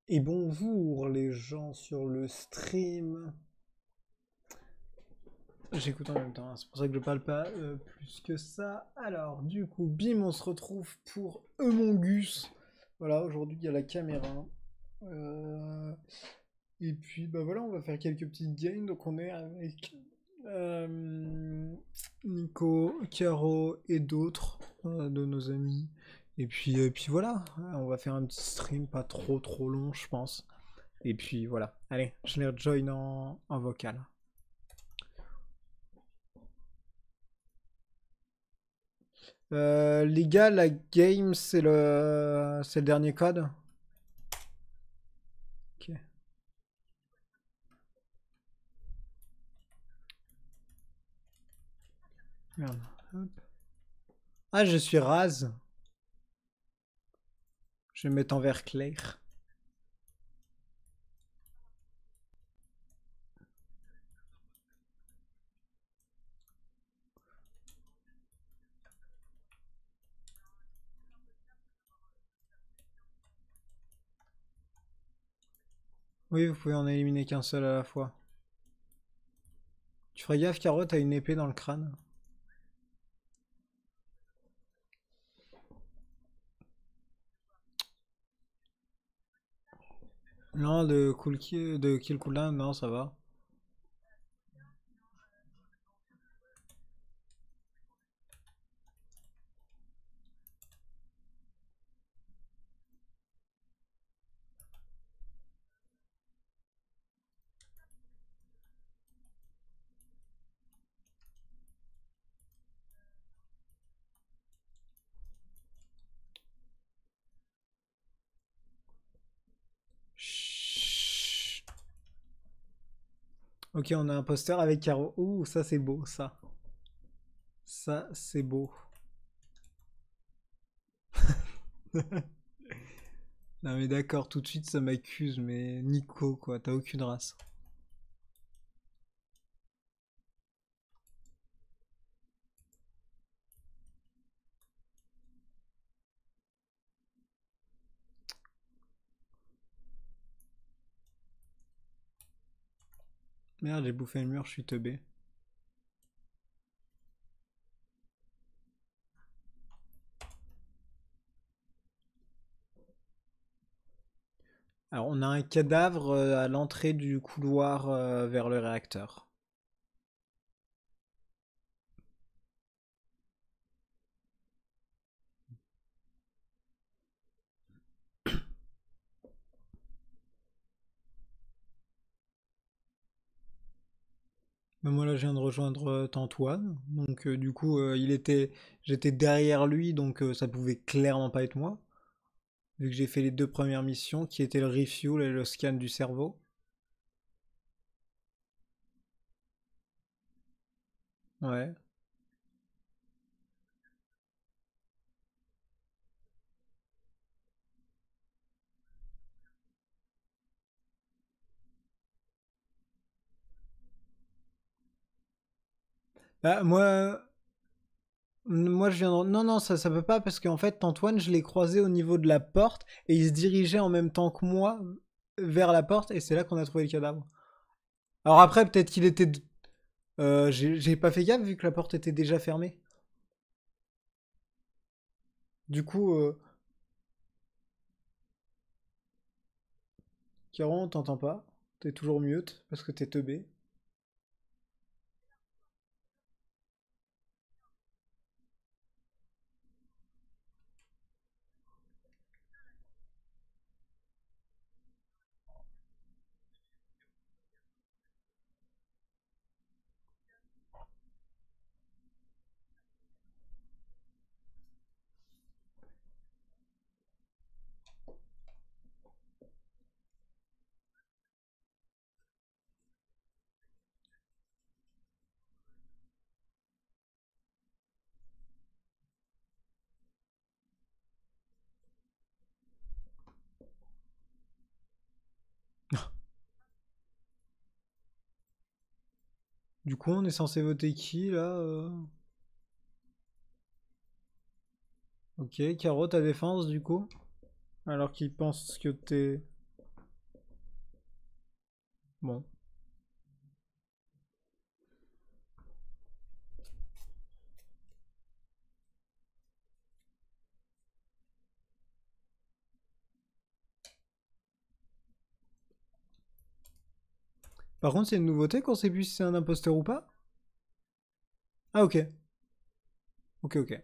Et bonjour les gens sur le stream. J'écoute en même temps, hein, c'est pour ça que je parle pas plus que ça. Alors, du coup, bim, on se retrouve pour Among Us. Voilà, aujourd'hui il y a la caméra. Euh, Et puis, bah voilà, on va faire quelques petites games. Donc, on est avec Nico, Caro et d'autres de nos amis. Et puis voilà, on va faire un petit stream pas trop long, je pense. Et puis voilà. Allez, je les rejoin en vocal. Les gars, la game, c'est le dernier code. Ok. Merde. Hop. Ah, je suis rase. Je vais me mettre en vert clair. Oui, vous pouvez en éliminer qu'un seul à la fois. Tu ferais gaffe, Caro, t'as une épée dans le crâne. Non, de kill cooldown, non, ça va. Chut. Ok, on a un poster avec Caro. Ouh, ça c'est beau, ça. Ça c'est beau. Non mais d'accord, tout de suite ça m'accuse, mais Nico quoi, t'as aucune race. Merde, j'ai bouffé le mur, je suis teubé. Alors on a un cadavre à l'entrée du couloir vers le réacteur. Mais moi là je viens de rejoindre Antoine, donc du coup j'étais derrière lui, donc ça pouvait clairement pas être moi, vu que j'ai fait les deux premières missions qui étaient le refuel et le scan du cerveau. Ouais. Bah, moi je viens de... Non, non, ça peut pas parce qu'en fait, Antoine, je l'ai croisé au niveau de la porte et il se dirigeait en même temps que moi vers la porte et c'est là qu'on a trouvé le cadavre. Alors après, peut-être qu'il était... j'ai pas fait gaffe vu que la porte était déjà fermée. Du coup, Caron, on t'entend pas. T'es toujours mute parce que t'es teubé. Du coup, on est censé voter qui là Ok, Caro, ta défense du coup. Alors qu'il pense que t'es... Bon. Par contre, c'est une nouveauté qu'on sait plus si c'est un imposteur ou pas? Ah, ok. Ok, ok.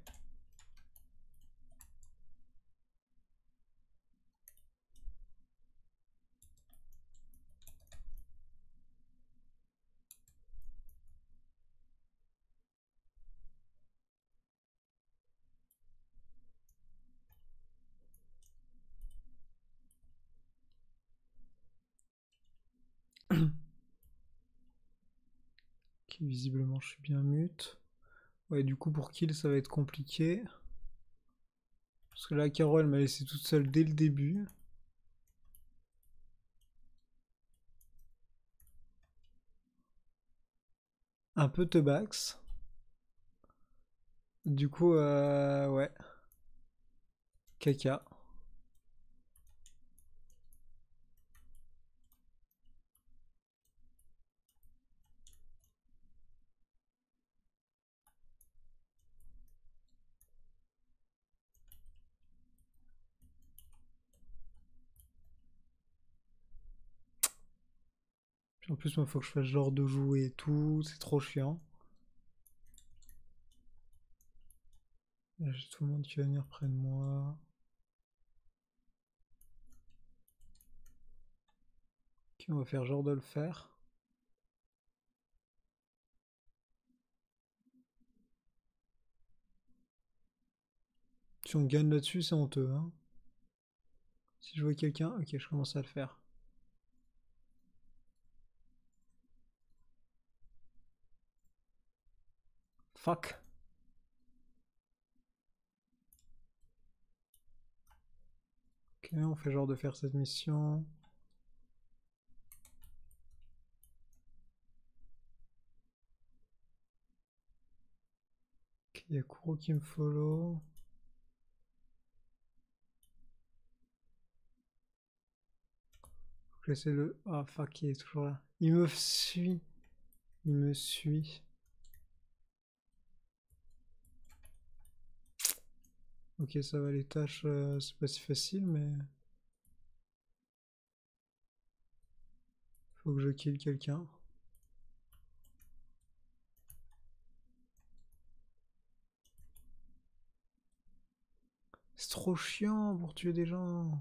Ok, visiblement, je suis bien mute. Ouais, du coup, pour kill, ça va être compliqué. Parce que là, Caro, elle m'a laissé toute seule dès le début. Un peu tebax. Du coup, ouais. Caca. Puis en plus, moi, faut que je fasse genre de jouer et tout. C'est trop chiant. Là, j'ai tout le monde qui va venir près de moi. Ok, on va faire genre de le faire. Si on gagne là-dessus, c'est honteux, hein. Si je vois quelqu'un, ok, je commence à le faire. Fuck. Ok, on fait genre de faire cette mission. Ok, il y a Kuro qui me follow. Faut que j'essaie le... Ah, fuck, il est toujours là. Il me suit. Il me suit. Ok, ça va, les tâches, c'est pas si facile, mais... Faut que je kill quelqu'un. C'est trop chiant pour tuer des gens.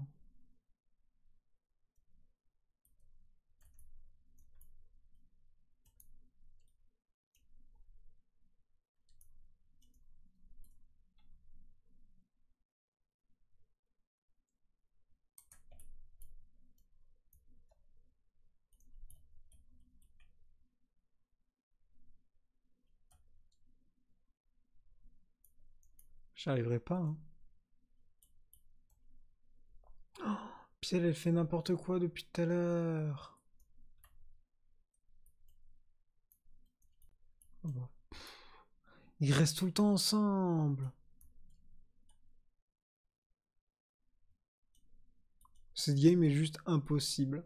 J'arriverai pas, hein. Puis elle fait n'importe quoi depuis tout à l'heure. Oh bah. Ils restent tout le temps ensemble. Cette game est juste impossible.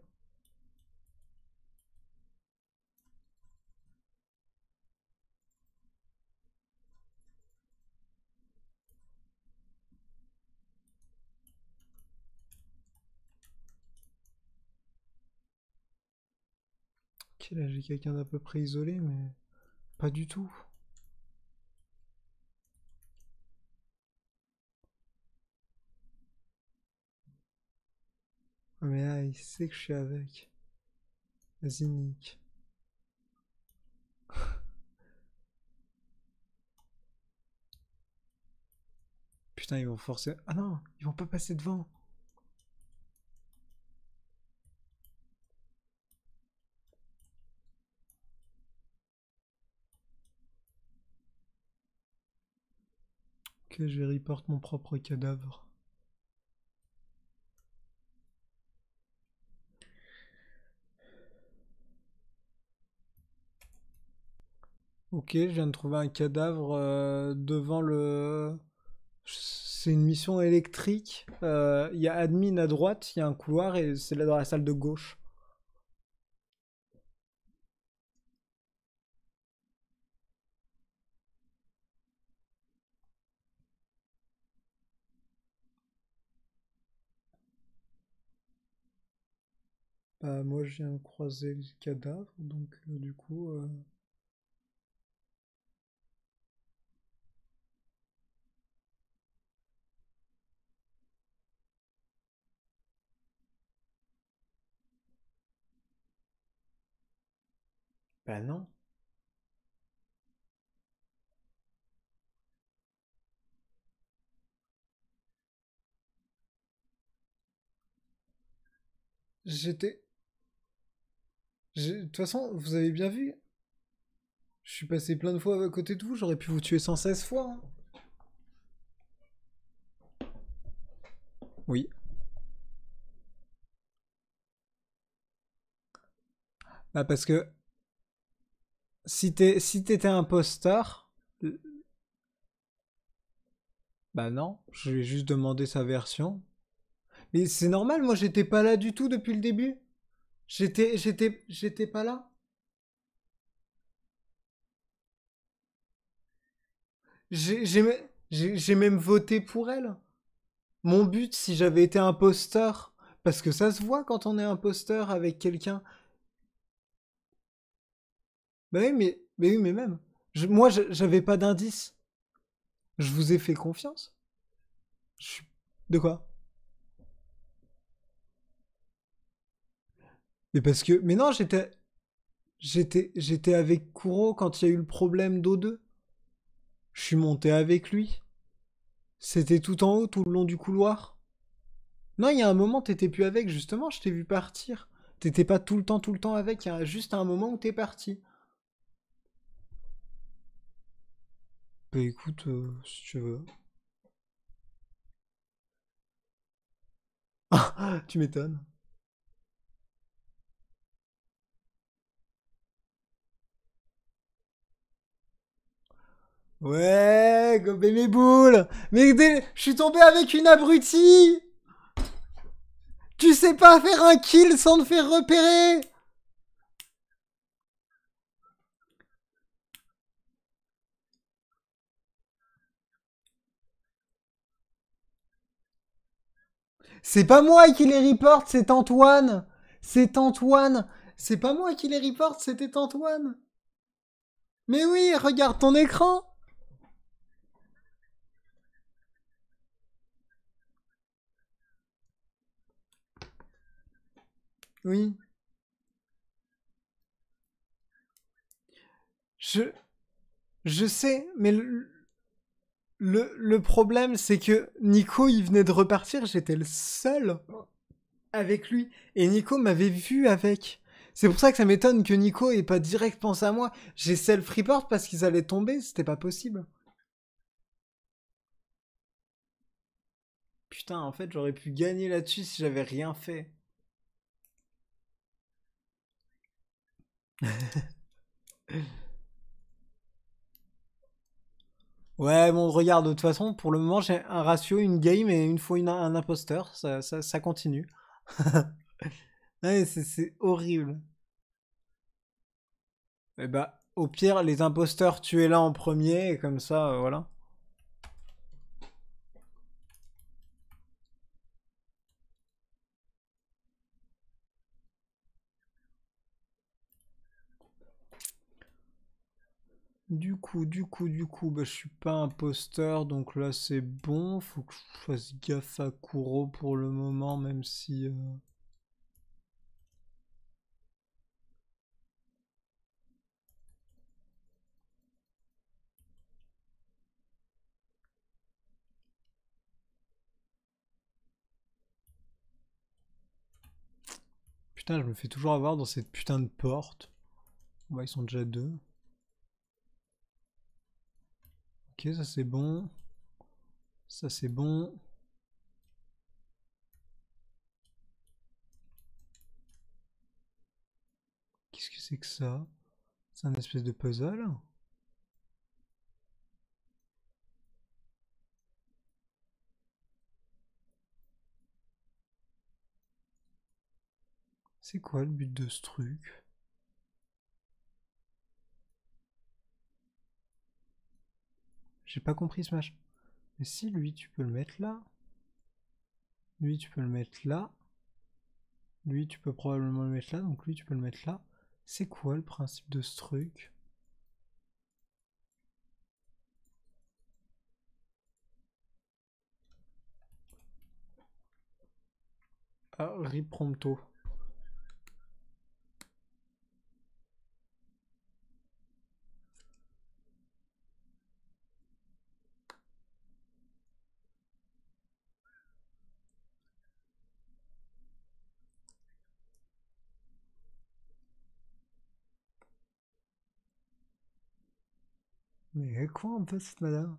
Ok, là j'ai quelqu'un d'à peu près isolé, mais pas du tout. Ah, mais là, il sait que je suis avec. Vas-y, Nick. Putain, ils vont forcer. Ah non, ils vont pas passer devant. Ok, je vais report mon propre cadavre. Ok, je viens de trouver un cadavre devant le... C'est une mission électrique. Il y a admin à droite, il y a un couloir et c'est là dans la salle de gauche. Bah, moi, je viens de croiser le cadavre, donc du coup... Bah non. J'étais... De toute façon, vous avez bien vu, je suis passé plein de fois à côté de vous, j'aurais pu vous tuer 116 fois, hein. Oui. Bah parce que si t'étais imposteur, bah non, je lui ai juste demandé sa version. Mais c'est normal, moi j'étais pas là du tout depuis le début. J'étais pas là. J'ai j'ai me- j'ai même voté pour elle. Mon but, si j'avais été imposteur, parce que ça se voit quand on est imposteur avec quelqu'un. Mais oui, mais même. Moi, j'avais pas d'indice. Je vous ai fait confiance. Je suis- De quoi? Mais parce que. Mais non, j'étais avec Kuro quand il y a eu le problème d'O2. Je suis monté avec lui. C'était tout en haut, tout le long du couloir. Non, il y a un moment, t'étais plus avec, justement, je t'ai vu partir. T'étais pas tout le temps avec, il y a juste un moment où t'es parti. Bah écoute, si tu veux. Tu m'étonnes. Ouais, gobez mes boules. Je suis tombé avec une abrutie. Tu sais pas faire un kill sans te faire repérer. C'est pas moi qui les reporte, c'est Antoine. C'est Antoine. C'est pas moi qui les reporte, c'était Antoine. Mais oui, regarde ton écran. Oui. Je, je sais, mais le problème, c'est que Nico, il venait de repartir, j'étais le seul avec lui. Et Nico m'avait vu avec. C'est pour ça que ça m'étonne que Nico ait pas direct pensé à moi. J'ai self-report parce qu'ils allaient tomber, c'était pas possible. Putain, en fait, j'aurais pu gagner là-dessus si j'avais rien fait. Ouais, bon, regarde, de toute façon, pour le moment, j'ai un ratio, une game et une fois un imposteur. Ça continue. Ouais, c'est horrible. Et bah, au pire, les imposteurs, tuez-la en premier, et comme ça, voilà. Du coup, bah, je suis pas imposteur, donc là, c'est bon. Faut que je fasse gaffe à Kuro pour le moment, même si... Putain, je me fais toujours avoir dans cette putain de porte. Bon, bah, ils sont déjà deux. Ok, ça c'est bon. Ça c'est bon. Qu'est-ce que c'est que ça? C'est un espèce de puzzle? C'est quoi le but de ce truc? J'ai pas compris ce match. Mais si, lui, tu peux le mettre là. Lui, tu peux le mettre là. Lui, tu peux probablement le mettre là, donc lui, tu peux le mettre là. C'est quoi le principe de ce truc? Ah, rip prompto. Mais quoi un peu cette madame?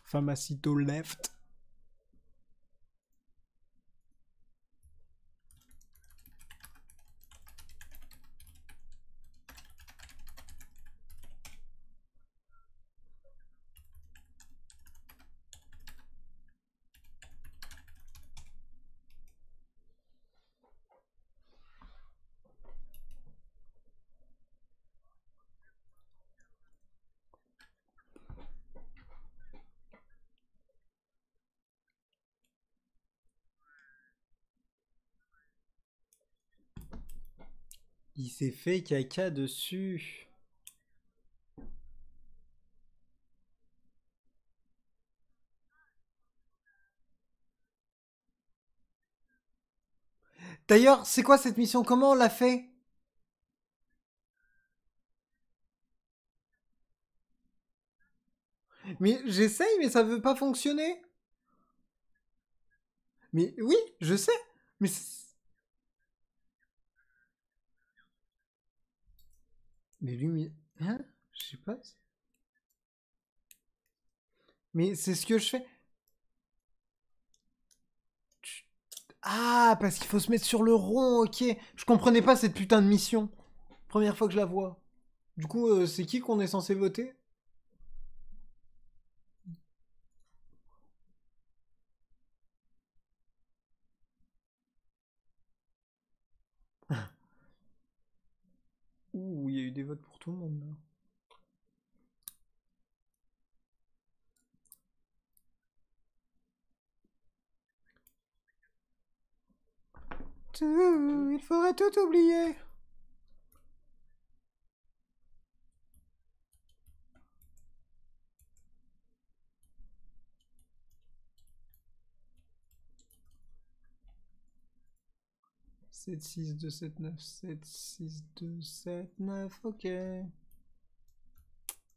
Famacito left. Il s'est fait caca dessus. D'ailleurs, c'est quoi cette mission? Comment on l'a fait? Mais j'essaye, mais ça veut pas fonctionner. Mais oui, je sais. Mais mais lui, mais... Hein? Je sais pas. Mais c'est ce que je fais. Ah, parce qu'il faut se mettre sur le rond, ok. Je comprenais pas cette putain de mission. Première fois que je la vois. Du coup, c'est qui qu'on est censé voter? Ouh, il y a eu des votes pour tout le monde là. Il faudrait tout oublier. Sept six deux sept neuf 7 6 2 7 9 ok.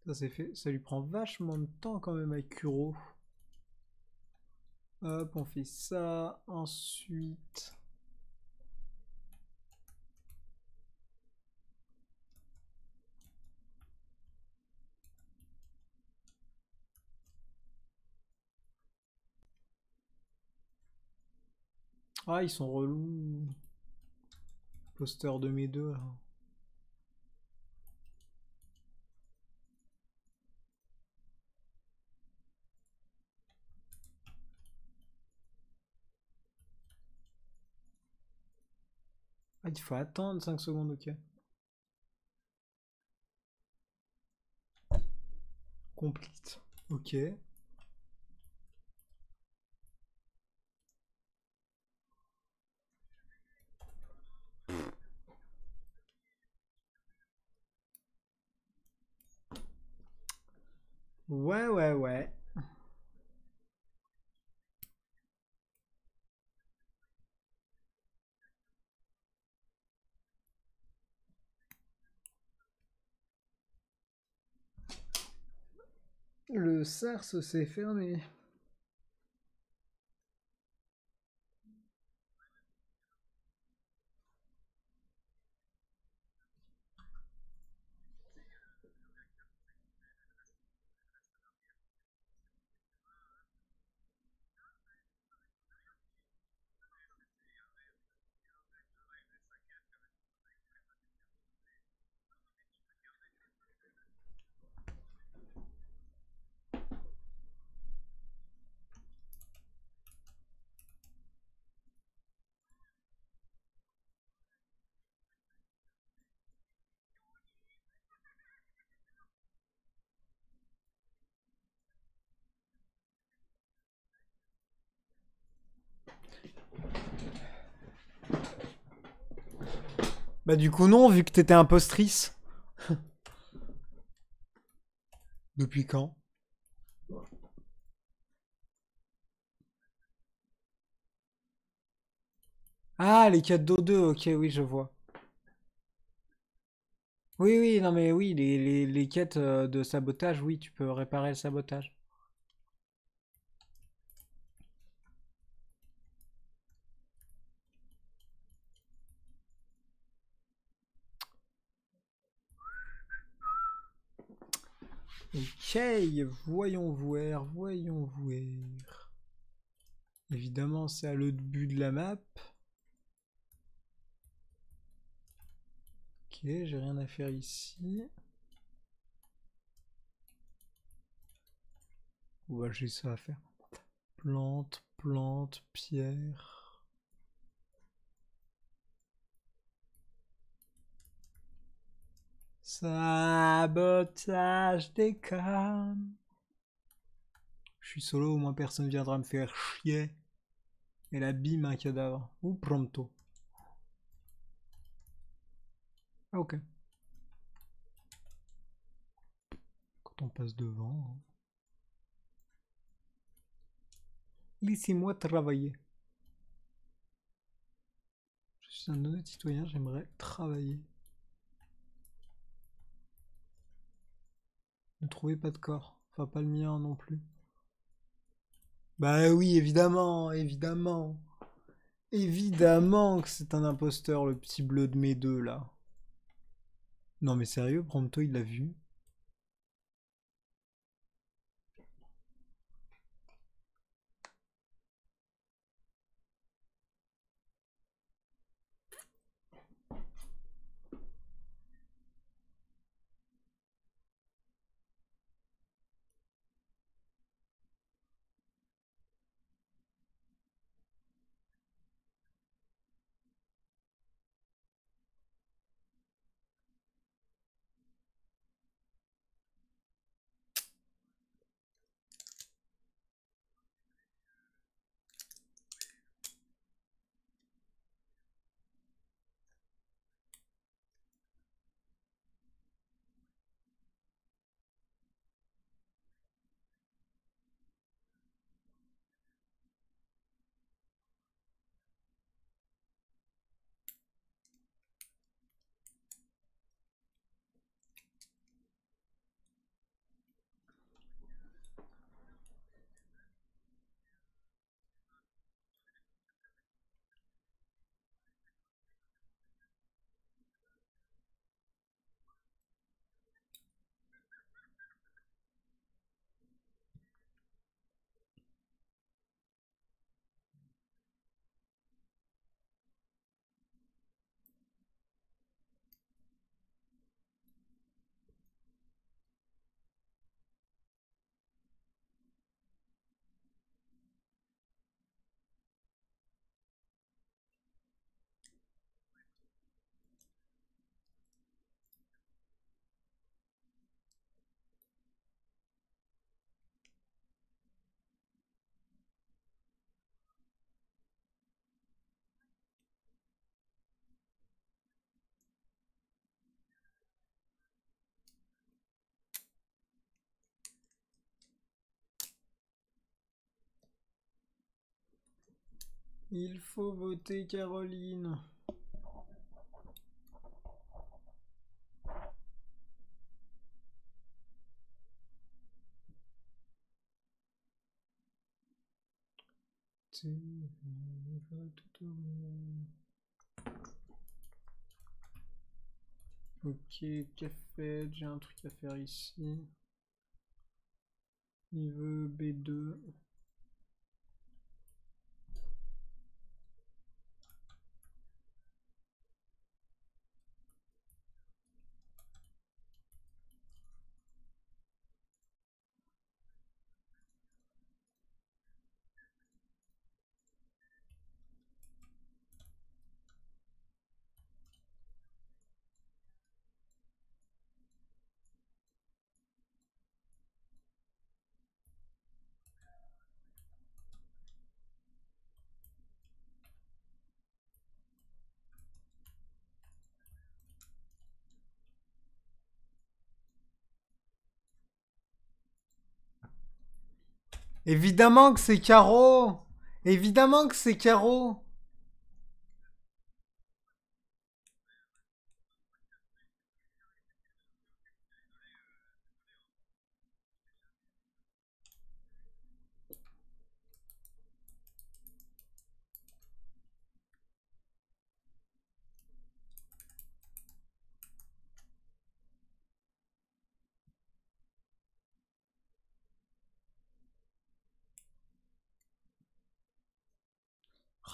Ça c'est fait. Ça lui prend vachement de temps quand même avec Kuro. Hop, on fait ça. Ensuite. Ah, ils sont relous. Poster de mes deux là. Ah, il faut attendre 5 secondes, ok. Complete. Ok. Ouais, ouais, ouais. Le SARS s'est fermé. Bah du coup non, vu que t'étais impostrice. Depuis quand? Ah, les quêtes d'O2, ok, oui, je vois. Oui, oui, non mais oui, les quêtes de sabotage, oui, tu peux réparer le sabotage. Ok, voyons voir, voyons voir. Évidemment, c'est à l'autre but de la map. Ok, j'ai rien à faire ici. Ouais, j'ai ça à faire. Plante, plante, pierre. Sabotage des cannes. Je suis solo, au moins personne viendra me faire chier. Et là, bim, un cadavre. Ou pronto. Ah, ok. Quand on passe devant, hein. Laissez-moi travailler. Je suis un honnête citoyen, j'aimerais travailler. Ne trouvez pas de corps. Enfin, pas le mien non plus. Bah oui, évidemment, évidemment. Évidemment que c'est un imposteur, le petit bleu de mes deux, là. Non mais sérieux, Prompto, il l'a vu. Il faut voter Caroline. Ok, café, j'ai un truc à faire ici. Il veut B2. Évidemment que c'est Caro. Évidemment que c'est Caro.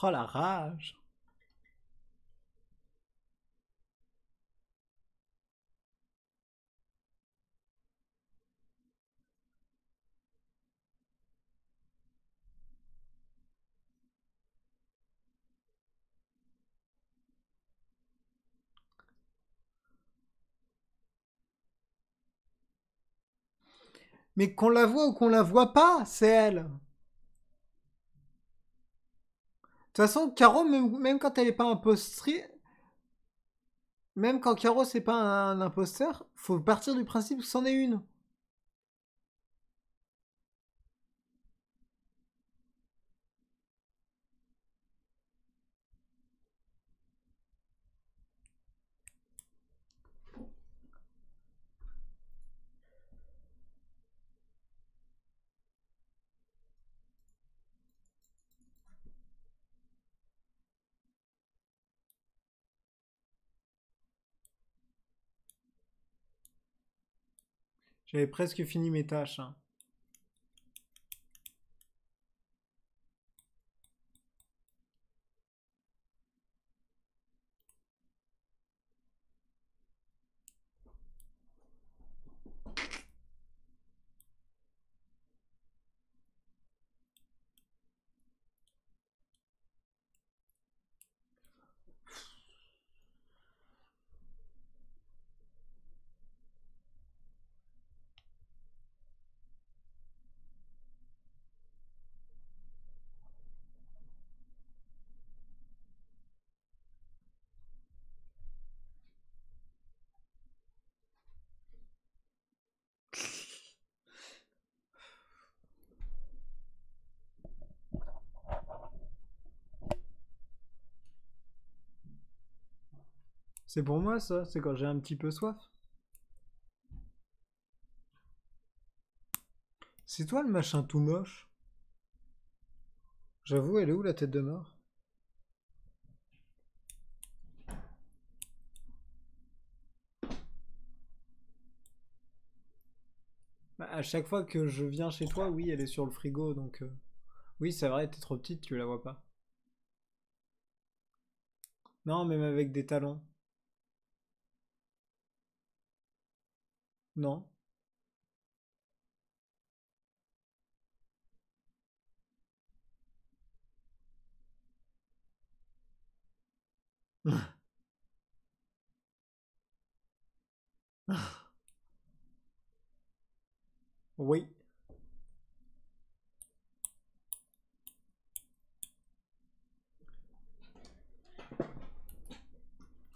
Oh la rage. Mais qu'on la voit ou qu'on la voit pas, c'est elle. De toute façon, Caro, même quand elle est pas impostrice, même quand Caro c'est pas un imposteur, faut partir du principe que c'en est une. J'avais presque fini mes tâches, hein. C'est pour moi ça, c'est quand j'ai un petit peu soif. C'est toi le machin tout moche. J'avoue, elle est où la tête de mort? Bah, à chaque fois que je viens chez toi, oui, elle est sur le frigo, donc... Oui, c'est vrai, t'es trop petite, tu la vois pas. Non, même avec des talons. Non. Oui.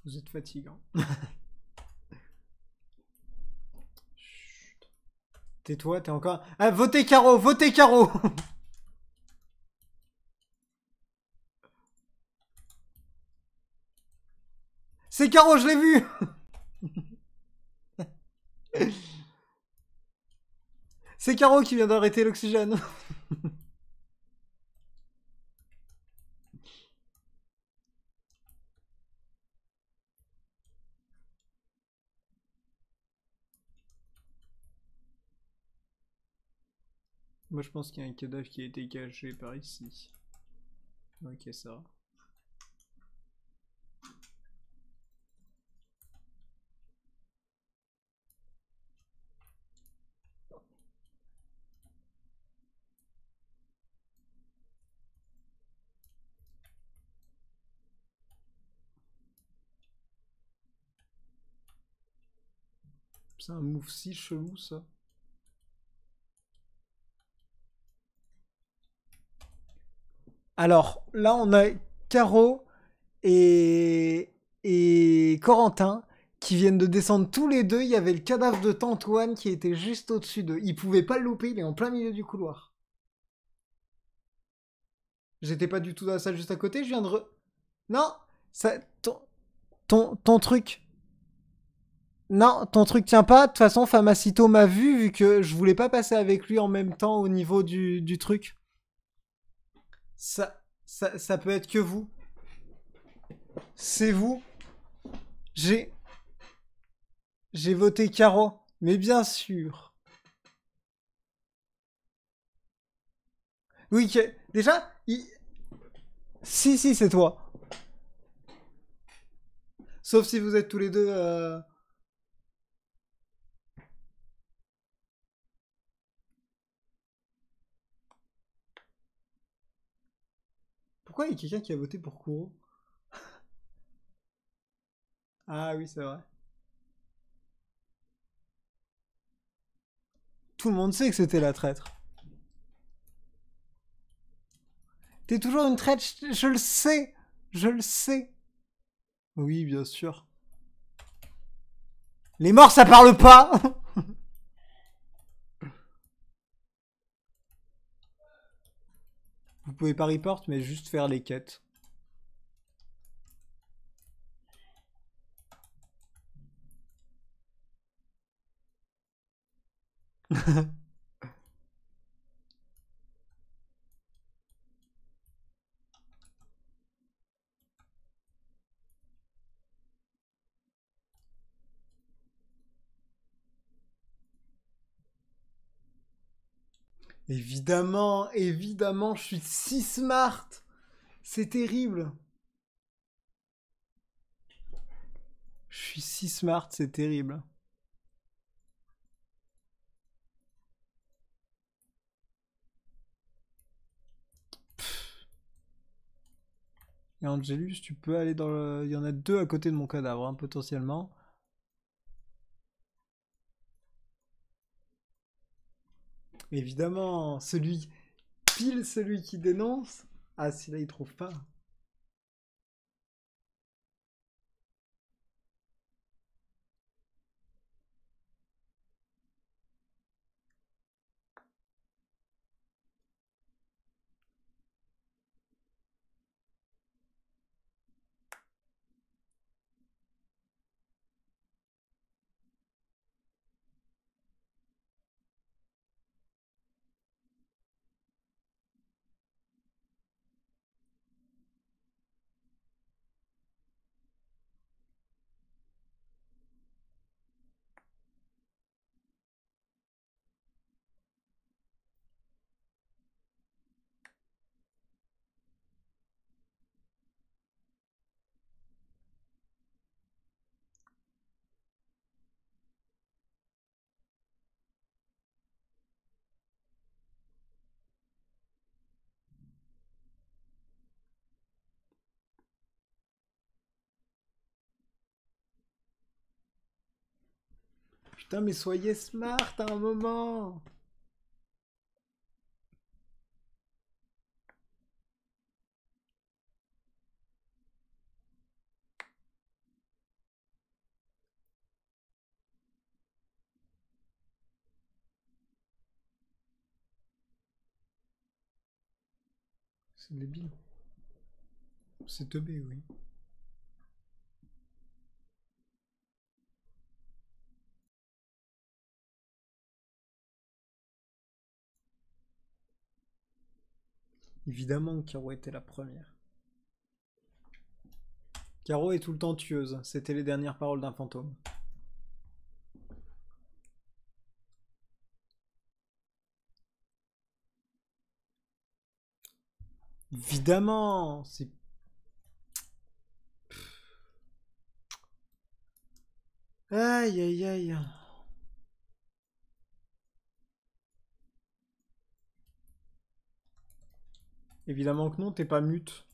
Vous êtes fatigant. Chut. Tais-toi, t'es encore... Ah, votez Caro, votez Caro. C'est Caro, je l'ai vu. C'est Caro qui vient d'arrêter l'oxygène. Moi, je pense qu'il y a un cadavre qui a été caché par ici. Ok, ça va. C'est un move si chelou, ça. Alors, là, on a Caro et Corentin qui viennent de descendre tous les deux. Il y avait le cadavre de Tantoine qui était juste au-dessus d'eux. Ils pouvaient pas le louper, il est en plein milieu du couloir. J'étais pas du tout dans la salle juste à côté, je viens de Non, ça... ton truc... Non, ton truc tient pas. De toute façon, Famacito m'a vu que je voulais pas passer avec lui en même temps au niveau du truc. Ça peut être que vous. C'est vous. J'ai... J'ai voté Caro. Mais bien sûr. Oui, déjà, si, c'est toi. Sauf si vous êtes tous les deux... Pourquoi il y a quelqu'un qui a voté pour Kuro? Ah oui, c'est vrai. Tout le monde sait que c'était la traître. T'es toujours une traître, je le sais. Je le sais. Oui, bien sûr. Les morts, ça parle pas. Vous pouvez pas report, mais juste faire les quêtes. Évidemment, évidemment, je suis si smart. C'est terrible. Je suis si smart, c'est terrible. Et Angelus, tu peux aller dans le... Il y en a deux à côté de mon cadavre, hein, potentiellement. Évidemment, pile celui qui dénonce. Ah, si là, il trouve pas. Putain, mais soyez smart à un moment. C'est débile. C'est teubé, oui. Évidemment que Caro était la première. Caro est tout le temps tueuse. C'était les dernières paroles d'un fantôme. Évidemment, c'est... Aïe, aïe, aïe. Évidemment que non, t'es pas mute.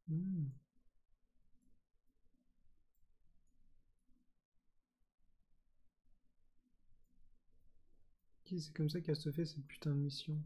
Hmm. C'est comme ça qu'elle se fait cette putain de mission.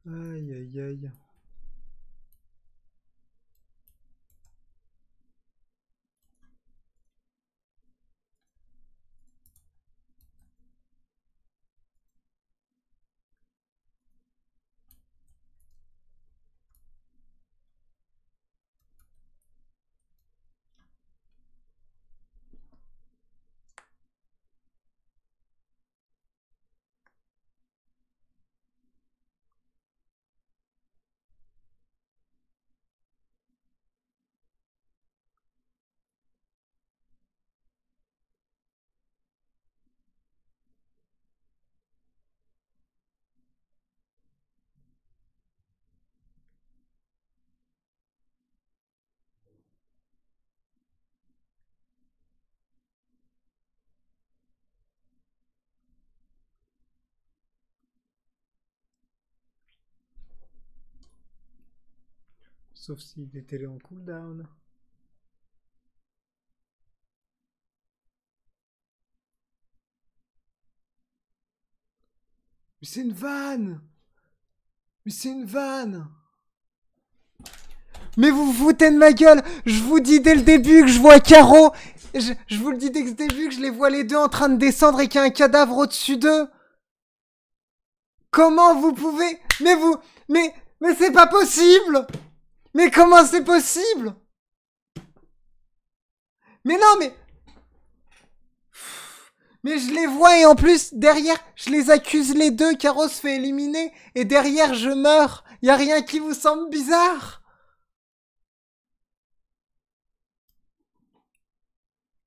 Aïe aïe aïe. Sauf s'il était en cooldown. Mais c'est une vanne! Mais c'est une vanne! Mais vous vous foutez de ma gueule! Je vous dis dès le début que je vois Caro! Je vous le dis dès le début que je les vois les deux en train de descendre et qu'il y a un cadavre au-dessus d'eux! Comment vous pouvez... Mais vous... Mais c'est pas possible! Mais comment c'est possible? Mais non, mais... Mais je les vois et en plus, derrière, je les accuse les deux, Caro se fait éliminer, et derrière, je meurs. Y a rien qui vous semble bizarre?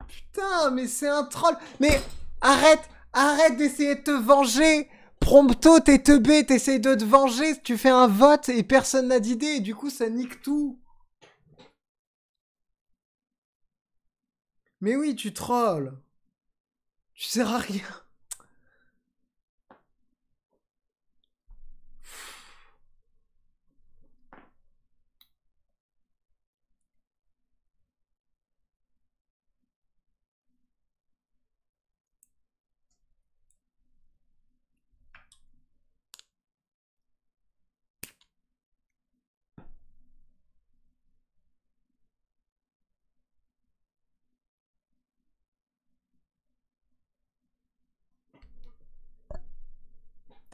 Putain, mais c'est un troll. Mais arrête d'essayer de te venger. Prompto, t'es teubé, t'essayes de te venger, tu fais un vote et personne n'a d'idée, et du coup, ça nique tout. Mais oui, tu trolls. Tu sers à rien.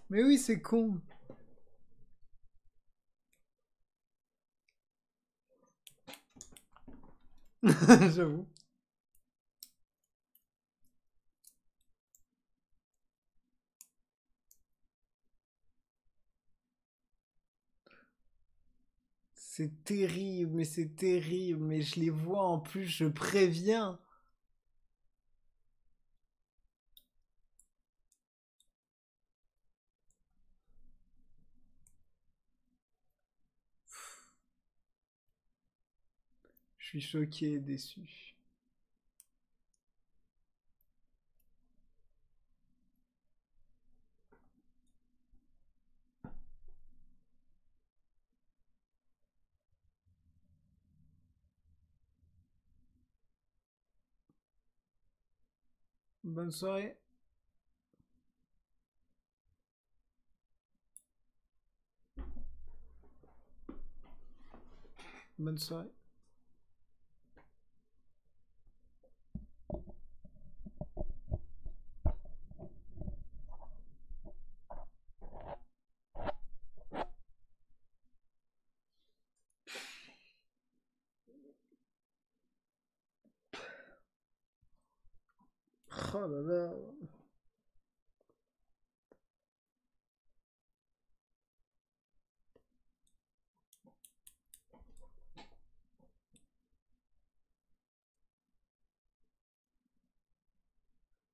Mais oui, c'est con. J'avoue. C'est terrible, mais c'est terrible, mais je les vois en plus, je préviens. Je suis choqué et déçu. Bonne soirée. Bonne soirée. Oh là là.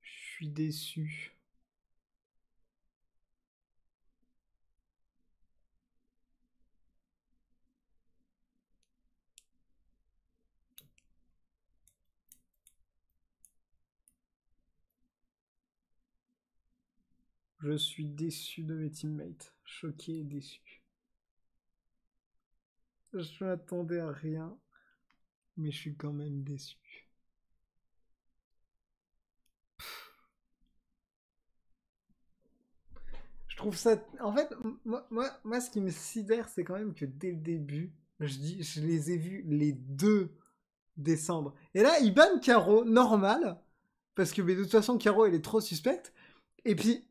Je suis déçu. Je suis déçu de mes teammates. Choqué et déçu. Je m'attendais à rien, mais je suis quand même déçu. trouve ça. En fait, moi, ce qui me sidère, c'est quand même que dès le début, je les ai vus les deux descendre. Et là, il banne Caro, normal, parce que mais de toute façon, Caro, elle est trop suspecte. Et puis,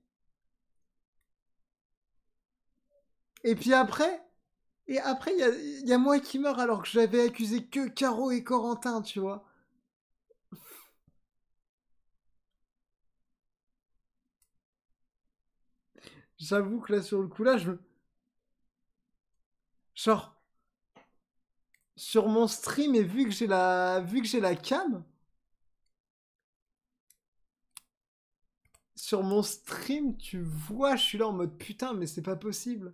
après, il y a moi qui meurs alors que j'avais accusé que Caro et Corentin, tu vois. J'avoue que là, sur le coup, là, genre, sur mon stream, et vu que j'ai la cam, sur mon stream, tu vois, je suis là en mode putain, mais c'est pas possible.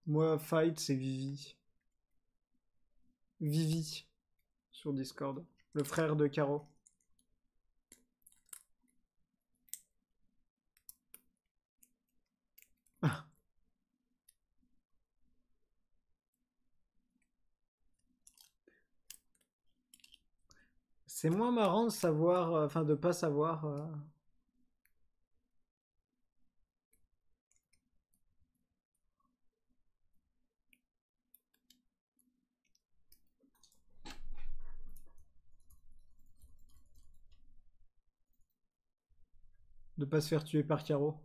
Moi, fight, c'est Vivi. Vivi, sur Discord. Le frère de Caro. C'est moins marrant de savoir, enfin de pas savoir. De pas se faire tuer par Caro.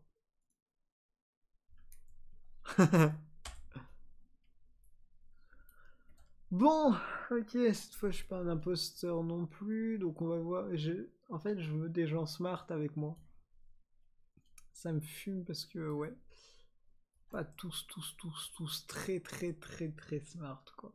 Bon, ok, cette fois je suis pas un imposteur non plus, donc on va voir. En fait, je veux des gens smart avec moi. Ça me fume parce que, ouais, pas tous très smart, quoi.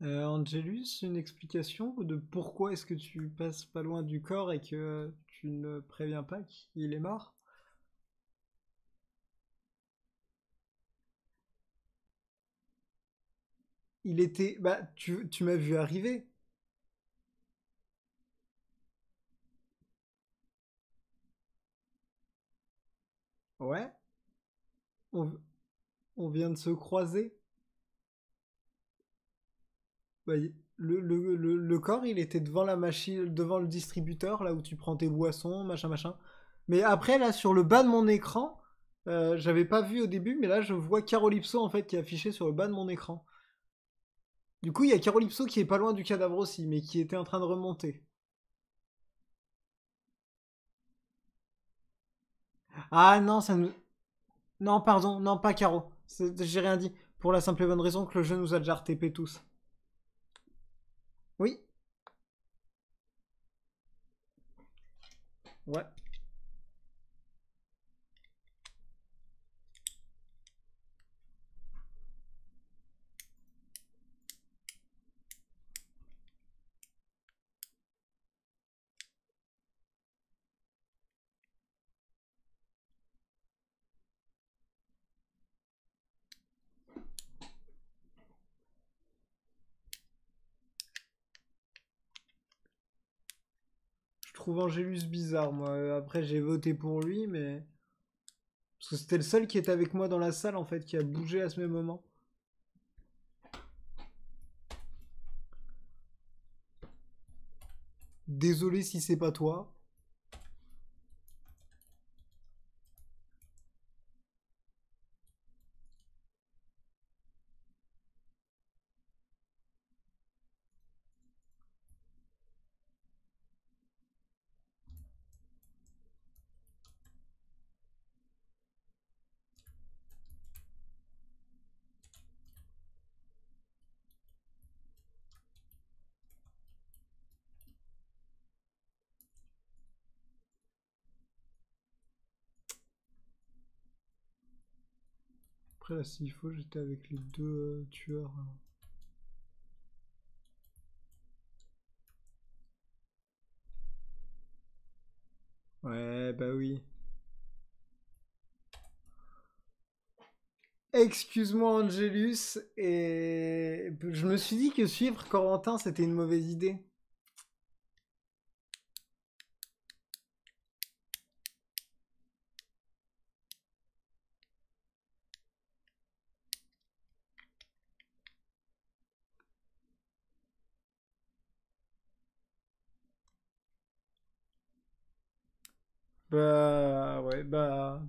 Angelus, une explication de pourquoi est-ce que tu passes pas loin du corps et que tu ne préviens pas qu'il est mort? Il était. Bah, tu m'as vu arriver. Ouais. On, on vient de se croiser. Bah, le corps, il était devant la machine, devant le distributeur, là où tu prends tes boissons, machin, machin. Mais après, là, sur le bas de mon écran, j'avais pas vu au début, mais là, je vois Carolypso, en fait, qui est affiché sur le bas de mon écran. Du coup, il y a Carolypso qui est pas loin du cadavre aussi, mais qui était en train de remonter. Ah non, ça nous... Non, pardon, non, pas Caro. J'ai rien dit. Pour la simple et bonne raison que le jeu nous a déjà RTP tous. Oui, ouais. trouve Angélus bizarre, moi. Après, j'ai voté pour lui, mais... Parce que c'était le seul qui était avec moi dans la salle, en fait, qui a bougé à ce même moment. Désolé si c'est pas toi. Après, là, s'il faut, j'étais avec les deux tueurs. Ouais, bah oui. Excuse-moi, Angelus, et je me suis dit que suivre Corentin, c'était une mauvaise idée. Bah, ouais, bah...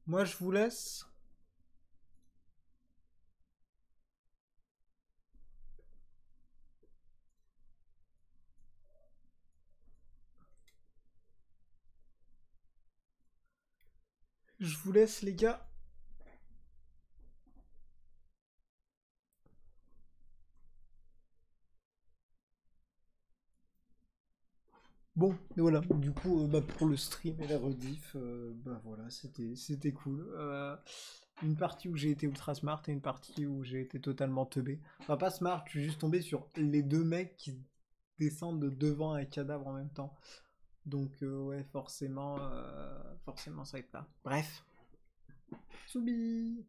Moi, je vous laisse. Je vous laisse, les gars. Bon, et voilà. Du coup, bah, pour le stream et la rediff, bah voilà, c'était cool. Une partie où j'ai été ultra smart et une partie où j'ai été totalement teubé. Enfin, pas smart, je suis juste tombé sur les deux mecs qui descendent devant un cadavre en même temps. Donc, ouais, forcément, forcément, ça va être là. Bref. Soubi!